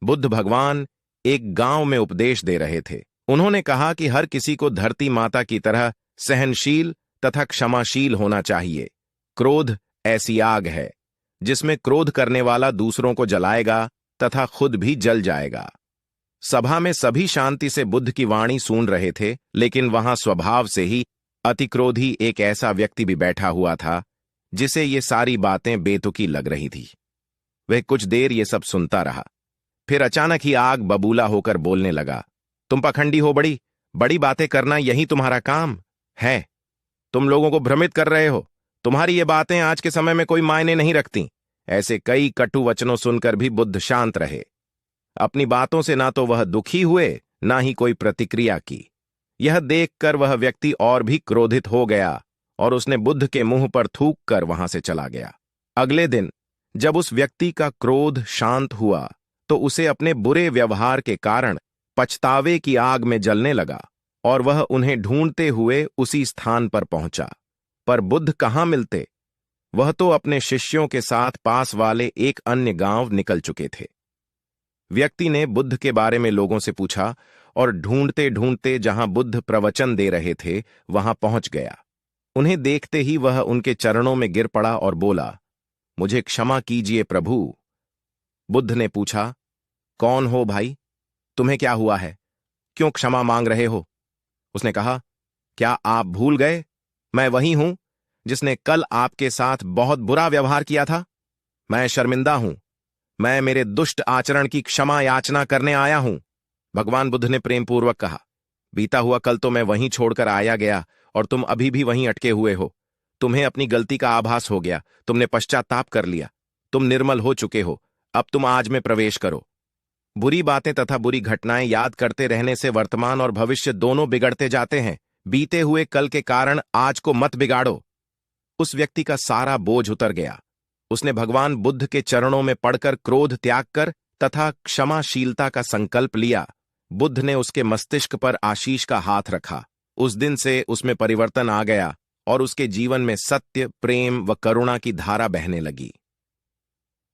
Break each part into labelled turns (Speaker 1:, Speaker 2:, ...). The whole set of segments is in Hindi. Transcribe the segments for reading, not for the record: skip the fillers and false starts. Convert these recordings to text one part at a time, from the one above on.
Speaker 1: बुद्ध भगवान एक गांव में उपदेश दे रहे थे। उन्होंने कहा कि हर किसी को धरती माता की तरह सहनशील तथा क्षमाशील होना चाहिए। क्रोध ऐसी आग है जिसमें क्रोध करने वाला दूसरों को जलाएगा तथा खुद भी जल जाएगा। सभा में सभी शांति से बुद्ध की वाणी सुन रहे थे, लेकिन वहां स्वभाव से ही अतिक्रोधी एक ऐसा व्यक्ति भी बैठा हुआ था जिसे ये सारी बातें बेतुकी लग रही थी। वह कुछ देर ये सब सुनता रहा, फिर अचानक ही आग बबूला होकर बोलने लगा, तुम पाखंडी हो, बड़ी बड़ी बातें करना यही तुम्हारा काम है। तुम लोगों को भ्रमित कर रहे हो। तुम्हारी ये बातें आज के समय में कोई मायने नहीं रखती। ऐसे कई कटु वचनों सुनकर भी बुद्ध शांत रहे। अपनी बातों से ना तो वह दुखी हुए, ना ही कोई प्रतिक्रिया की। यह देखकर वह व्यक्ति और भी क्रोधित हो गया और उसने बुद्ध के मुंह पर थूक कर वहां से चला गया। अगले दिन जब उस व्यक्ति का क्रोध शांत हुआ तो उसे अपने बुरे व्यवहार के कारण पछतावे की आग में जलने लगा और वह उन्हें ढूंढते हुए उसी स्थान पर पहुंचा। पर बुद्ध कहां मिलते? वह तो अपने शिष्यों के साथ पास वाले एक अन्य गांव निकल चुके थे। व्यक्ति ने बुद्ध के बारे में लोगों से पूछा और ढूंढते ढूंढते जहां बुद्ध प्रवचन दे रहे थे वहां पहुंच गया। उन्हें देखते ही वह उनके चरणों में गिर पड़ा और बोला, मुझे क्षमा कीजिए प्रभु। बुद्ध ने पूछा, कौन हो भाई? तुम्हें क्या हुआ है? क्यों क्षमा मांग रहे हो? उसने कहा, क्या आप भूल गए? मैं वही हूं जिसने कल आपके साथ बहुत बुरा व्यवहार किया था। मैं शर्मिंदा हूं। मैं मेरे दुष्ट आचरण की क्षमा याचना करने आया हूं। भगवान बुद्ध ने प्रेमपूर्वक कहा, बीता हुआ कल तो मैं वहीं छोड़कर आया गया और तुम अभी भी वहीं अटके हुए हो। तुम्हें अपनी गलती का आभास हो गया। तुमने पश्चाताप कर लिया। तुम निर्मल हो चुके हो। अब तुम आज में प्रवेश करो। बुरी बातें तथा बुरी घटनाएं याद करते रहने से वर्तमान और भविष्य दोनों बिगड़ते जाते हैं। बीते हुए कल के कारण आज को मत बिगाड़ो। उस व्यक्ति का सारा बोझ उतर गया। उसने भगवान बुद्ध के चरणों में पड़कर क्रोध त्याग कर तथा क्षमाशीलता का संकल्प लिया। बुद्ध ने उसके मस्तिष्क पर आशीष का हाथ रखा। उस दिन से उसमें परिवर्तन आ गया और उसके जीवन में सत्य, प्रेम व करुणा की धारा बहने लगी।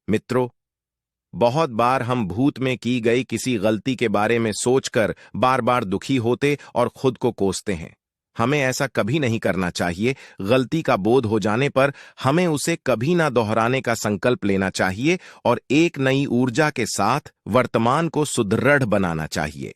Speaker 1: मित्रों, बहुत बार हम भूत में की गई किसी गलती के बारे में सोचकर बार बार दुखी होते और खुद को कोसते हैं। हमें ऐसा कभी नहीं करना चाहिए। गलती का बोध हो जाने पर हमें उसे कभी ना दोहराने का संकल्प लेना चाहिए और एक नई ऊर्जा के साथ वर्तमान को सुदृढ़ बनाना चाहिए।